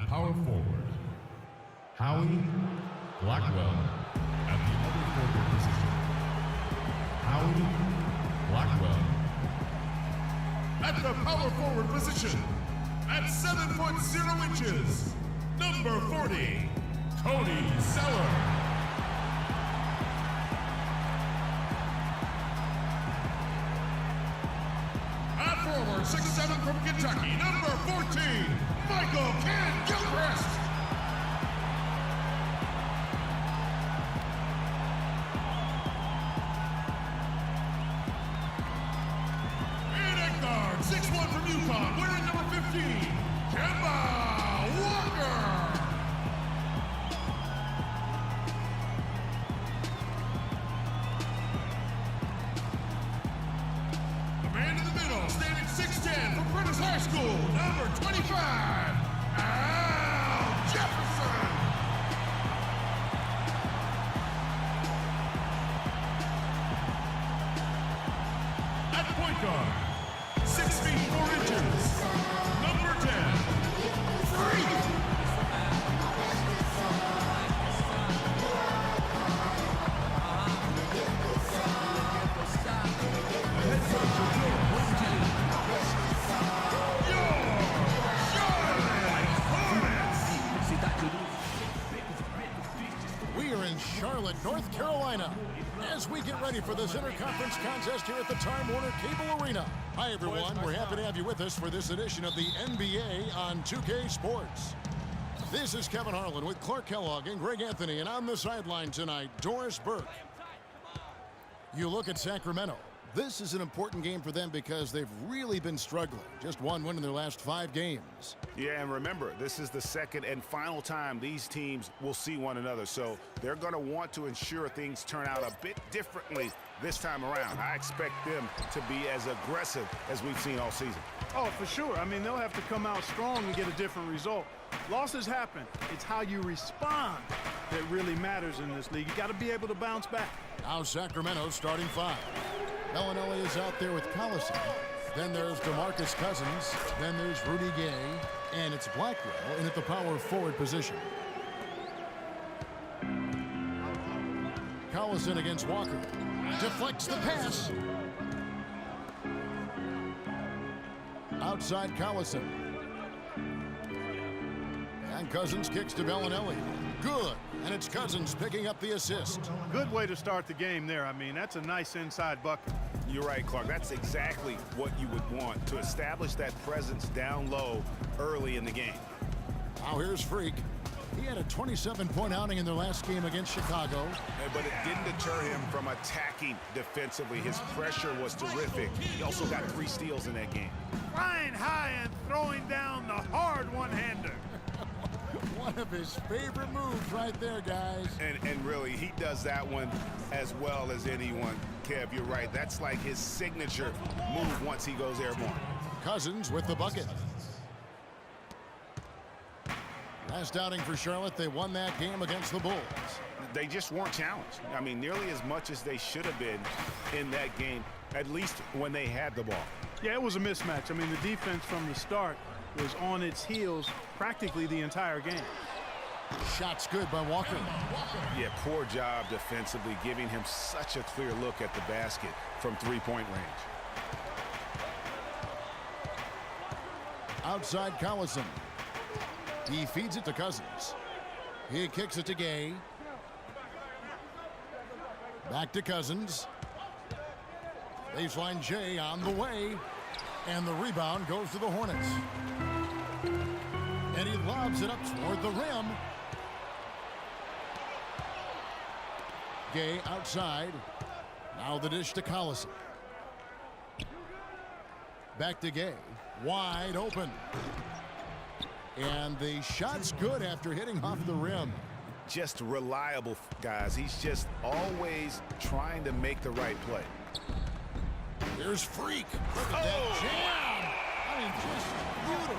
At power forward, Howie Blackwell at the other forward position. Howie Blackwell. At the power forward position, at 7 foot 0 inches, number 40, Cody Seller. At forward, 6'7" from Kentucky, number 14, Michael Ken Gilchrist. And at guard, 6'1" from Yukon, wearing number 15, Kemba Walker. The man in the middle, standing 6'10" from Prentice High School, number 25, Al Jefferson. At point guard, 6 feet 4 inches, number 10, Freak. Head coach of your home team, your Charlotte Hornets. We are in Charlotte, North Carolina, as we get ready for this interconference contest here at the Time Warner Cable Arena. Hi, everyone. We're happy to have you with us for this edition of the NBA on 2K Sports. This is Kevin Harlan with Clark Kellogg and Greg Anthony, and on the sideline tonight, Doris Burke. You look at Sacramento. This is an important game for them because they've really been struggling. Just one win in their last 5 games. Yeah, and remember, this is the second and final time these teams will see one another, so they're going to want to ensure things turn out a bit differently this time around. I expect them to be as aggressive as we've seen all season. Oh, for sure. I mean, they'll have to come out strong and get a different result. Losses happen. It's how you respond that really matters in this league. You got to be able to bounce back. Now Sacramento starting 5. Bellinelli is out there with Collison. Then there's DeMarcus Cousins. Then there's Rudy Gay. And it's Blackwell in at the power forward position. Collison against Walker. Deflects the pass. Outside Collison. And Cousins kicks to Bellinelli. Good. And it's Cousins picking up the assist. Good way to start the game there. I mean, that's a nice inside bucket. You're right, Clark. That's exactly what you would want, to establish that presence down low early in the game. Now here's Freak. He had a 27-point outing in their last game against Chicago. But it didn't deter him from attacking defensively. His pressure was terrific. He also got 3 steals in that game. Flying high and throwing down the hard one-hander. One of his favorite moves right there, guys. And really, he does that one as well as anyone. Kev, you're right. That's like his signature move once he goes airborne. Cousins with the bucket. Last outing for Charlotte, they won that game against the Bulls. They just weren't challenged. I mean, nearly as much as they should have been in that game, at least when they had the ball. Yeah, it was a mismatch. I mean, the defense from the start was on its heels practically the entire game. Shots good by Walker. Yeah, poor job defensively, giving him such a clear look at the basket from 3-point range. Outside Collison. He feeds it to Cousins. He kicks it to Gay. Back to Cousins. Baseline J on the way. And the rebound goes to the Hornets. And he lobs it up toward the rim. Gay outside. Now the dish to Collison. Back to Gay. Wide open. And the shot's good after hitting off the rim. Just reliable, guys. He's just always trying to make the right play. Here's Freak. Look at that jam. I mean, just beautiful.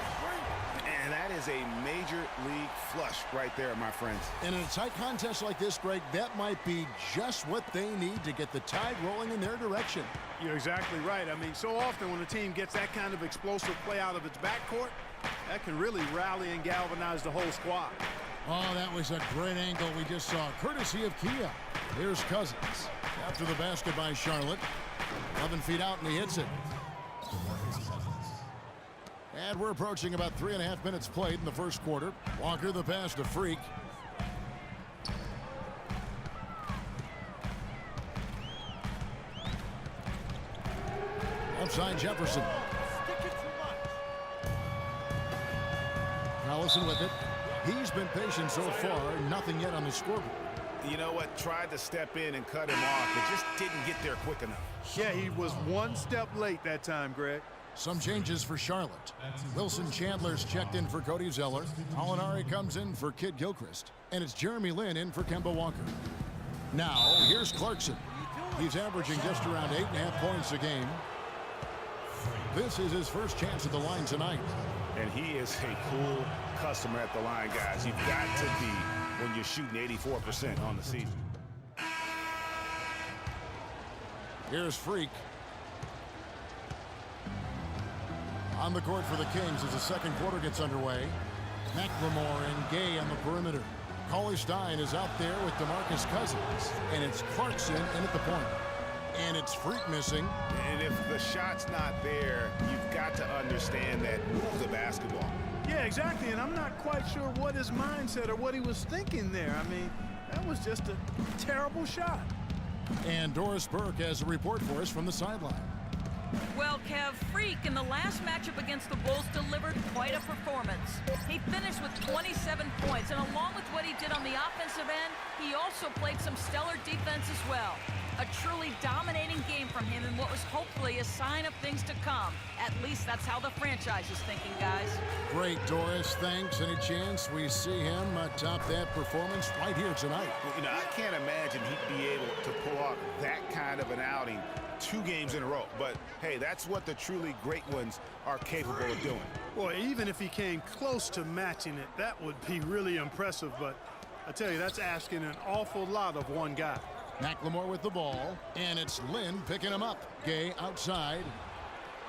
And that is a major league flush right there, my friends. And in a tight contest like this, Greg, that might be just what they need to get the tide rolling in their direction. You're exactly right. I mean, so often when a team gets that kind of explosive play out of its backcourt, That can really rally and galvanize the whole squad. Oh, that was a great angle we just saw, courtesy of Kia. Here's Cousins. After the basket by Charlotte. 11 feet out, and he hits it. And we're approaching about 3.5 minutes played in the first quarter. Walker the pass to Freak. Outside Jefferson. Collison with it. He's been patient so far. Nothing yet on the scoreboard. You know what? Tried to step in and cut him off, but just didn't get there quick enough. Yeah, he was one step late that time, Greg. Some changes for Charlotte. Wilson Chandler's checked in for Cody Zeller. Molinari comes in for Kid Gilchrist. And it's Jeremy Lin in for Kemba Walker. Now, here's Clarkson. He's averaging just around 8.5 points a game. This is his first chance at the line tonight. And he is a cool customer at the line, guys. You've got to be when you're shooting 84% on the season. Here's Freak. On the court for the Kings as the second quarter gets underway. McLemore and Gay on the perimeter. Cauley Stein is out there with DeMarcus Cousins. And it's Clarkson in at the point. And it's Freak missing. And if the shot's not there, you've got to understand that move the basketball. Yeah, exactly, and I'm not quite sure what his mindset or what he was thinking there. I mean, that was just a terrible shot. And Doris Burke has a report for us from the sideline. Well, Kev, Freak in the last matchup against the Bulls delivered quite a performance. He finished with 27 points, and along with what he did on the offensive end, he also played some stellar defense as well. A truly dominating game from him in what was hopefully a sign of things to come. At least that's how the franchise is thinking, guys. Great, Doris. Thanks. Any chance we see him top that performance right here tonight? You know, I can't imagine he'd be able to pull off that kind of an outing 2 games in a row. But, hey, that's what the truly great ones are capable of doing. Well, even if he came close to matching it, that would be really impressive. But I tell you, that's asking an awful lot of one guy. McLemore with the ball, and it's Lin picking him up. Gay outside.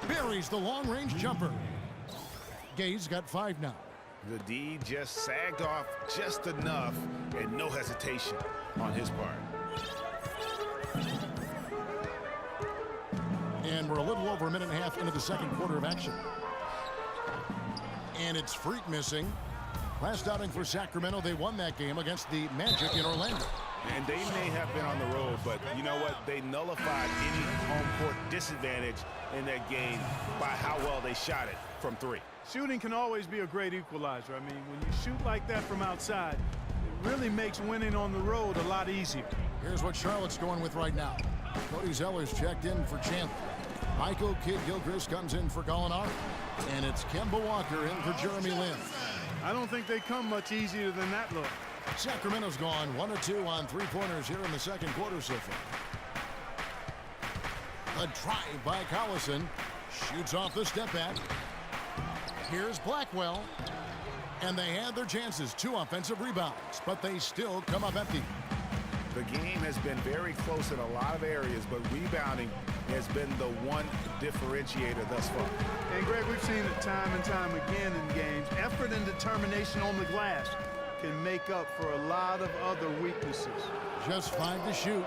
Buries the long-range jumper. Gay's got 5 now. The D just sagged off just enough, and no hesitation on his part. And we're a little over a minute and a half into the second quarter of action. And it's Freak missing. Last outing for Sacramento, they won that game against the Magic in Orlando. And they may have been on the road, but you know what? They nullified any home court disadvantage in that game by how well they shot it from 3. Shooting can always be a great equalizer. I mean, when you shoot like that from outside, it really makes winning on the road a lot easier. Here's what Charlotte's going with right now. Cody Zeller's checked in for Chandler. Michael Kid Gilchrist comes in for Gallinari. And it's Kemba Walker in for Jeremy Lin. I don't think they come much easier than that look. Sacramento's gone 1 of 2 on 3-pointers here in the second quarter so far. A try by Collison. Shoots off the step back. Here's Blackwell. And they had their chances. 2 offensive rebounds, but they still come up empty. The game has been very close in a lot of areas, but rebounding has been the one differentiator thus far. And, Greg, we've seen it time and time again in games. Effort and determination on the glass can make up for a lot of other weaknesses. Just 5 to shoot.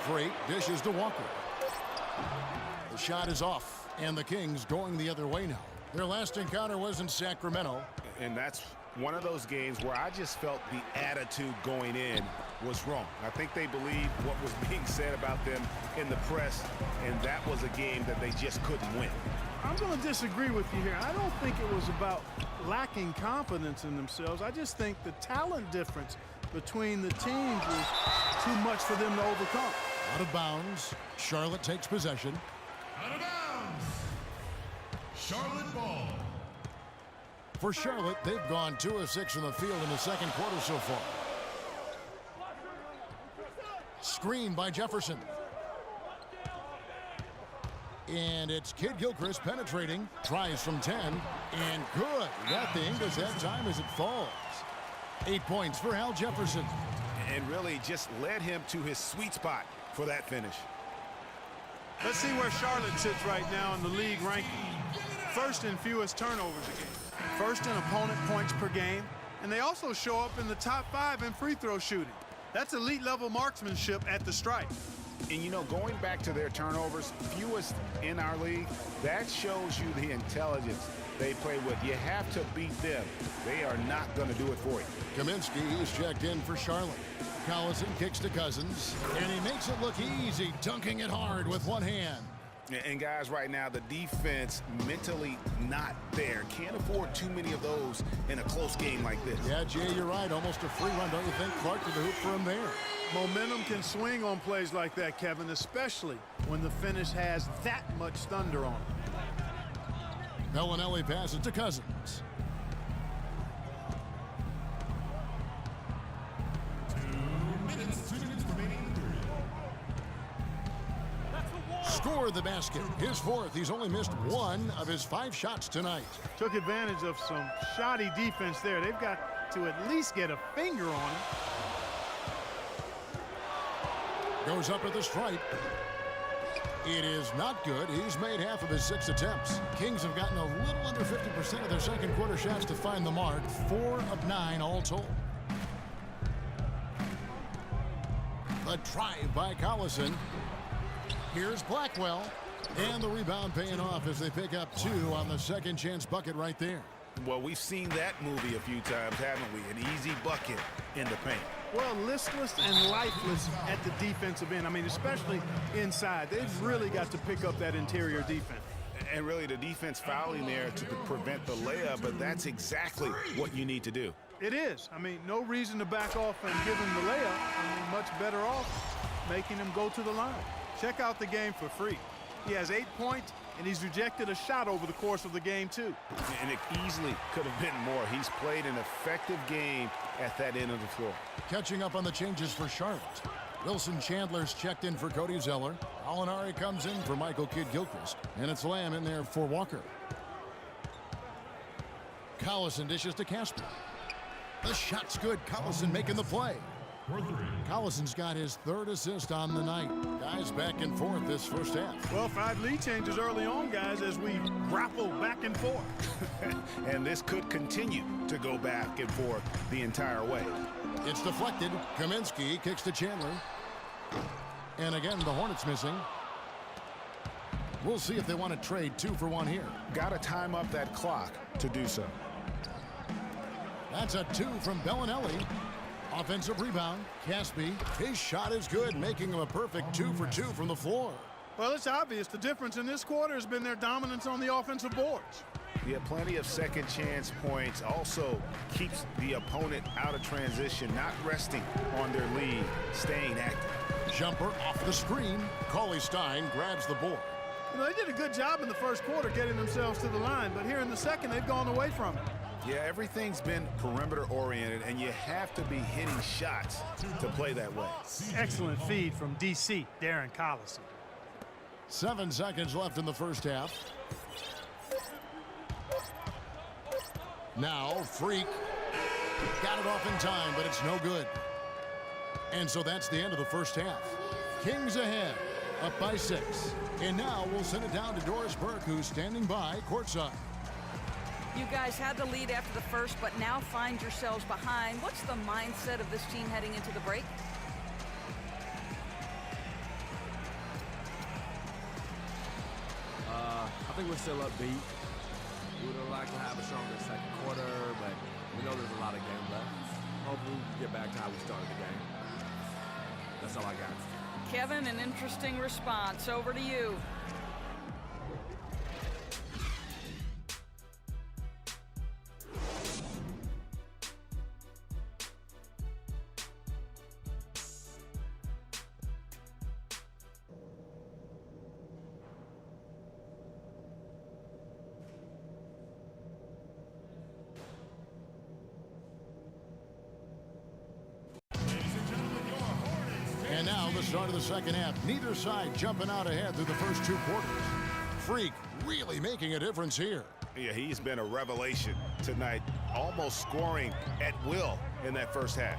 Freak dishes to Walker. The shot is off, and the Kings going the other way now. Their last encounter was in Sacramento. And that's one of those games where I just felt the attitude going in was wrong. I think they believed what was being said about them in the press, and that was a game that they just couldn't win. I'm going to disagree with you here. I don't think it was about lacking confidence in themselves. I just think the talent difference between the teams was too much for them to overcome. Out of bounds. Charlotte takes possession. Out of bounds. Charlotte ball. For Charlotte, they've gone 2 of 6 from the field in the second quarter so far. Screen by Jefferson. And it's Kid Gilchrist penetrating. Tries from 10. And good. That thing does that time as it falls. 8 points for Al Jefferson. And really just led him to his sweet spot for that finish. Let's see where Charlotte sits right now in the league ranking. First in fewest turnovers a game. first in opponent points per game, and they also show up in the top 5 in free throw shooting. That's elite level marksmanship at the stripe. And, you know, going back to their turnovers, fewest in our league, that shows you the intelligence they play with. You have to beat them. They are not going to do it for you. Kaminsky, he's checked in for Charlotte. Collison kicks to Cousins, and he makes it look easy, dunking it hard with one hand. And guys, right now, the defense mentally not there. Can't afford too many of those in a close game like this. Yeah, Jay, you're right. Almost a free run, don't you think? Clark to the hoop for him there. Momentum can swing on plays like that, Kevin, especially when the finish has that much thunder on it. Bellinelli passes to Cousins. Score the basket. His fourth. He's only missed 1 of his 5 shots tonight. Took advantage of some shoddy defense there. They've got to at least get a finger on it. Goes up at the stripe. It is not good. He's made half of his 6 attempts. Kings have gotten a little under 50% of their second quarter shots to find the mark. 4 of 9 all told. The drive by Collison. Here's Blackwell. And the rebound paying off as they pick up 2 on the second chance bucket right there. Well, we've seen that movie a few times, haven't we? An easy bucket in the paint. Well, listless and lifeless at the defensive end. I mean, especially inside. They've really got to pick up that interior defense. And really, the defense fouling there to prevent the layup, but that's exactly what you need to do. It is. I mean, no reason to back off and give him the layup. I mean, much better off making him go to the line. Check out the game for free. He has 8 points, and he's rejected a shot over the course of the game, too. And it easily could have been more. He's played an effective game at that end of the floor. Catching up on the changes for Charlotte. Wilson Chandler's checked in for Cody Zeller. Alinari comes in for Michael Kidd-Gilchrist. And it's Lamb in there for Walker. Collison dishes to Casper. The shot's good. Collison making the play. Collison's got his 3rd assist on the night. Guys back and forth this first half. Well, 5 lead changes early on, guys, as we grapple back and forth. And this could continue to go back and forth the entire way. It's deflected. Kaminsky kicks to Chandler. And again, the Hornets missing. We'll see if they want to trade 2 for 1 here. Got to time up that clock to do so. That's a 2 from Bellinelli. Offensive rebound. Caspi. His shot is good, making him a perfect 2 for 2 from the floor. Well, it's obvious the difference in this quarter has been their dominance on the offensive boards. He had plenty of second chance points. Also keeps the opponent out of transition, not resting on their lead, staying active. Jumper off the screen. Cauley Stein grabs the board. You know, they did a good job in the first quarter getting themselves to the line, but here in the second, they've gone away from it. Yeah, everything's been perimeter-oriented, and you have to be hitting shots to play that way. Excellent feed from D.C., Darren Collison. 7 seconds left in the first half. Now, Freak. Got it off in time, but it's no good. And so that's the end of the first half. Kings ahead, up by 6. And now we'll send it down to Doris Burke, who's standing by courtside. You guys had the lead after the first, but now find yourselves behind. What's the mindset of this team heading into the break? I think we're still upbeat. We would like to have a stronger second quarter, but we know there's a lot of game left. Hopefully we can get back to how we started the game. That's all I got. Kevin, an interesting response. Over to you. And now the start of the second half. Neither side jumping out ahead through the first 2 quarters. Freak really making a difference here. Yeah, he's been a revelation tonight, almost scoring at will in that first half.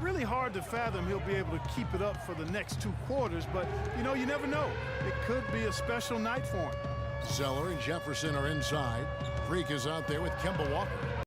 Really hard to fathom he'll be able to keep it up for the next 2 quarters, but, you know, you never know. It could be a special night for him. Zeller and Jefferson are inside. Freak is out there with Kemba Walker.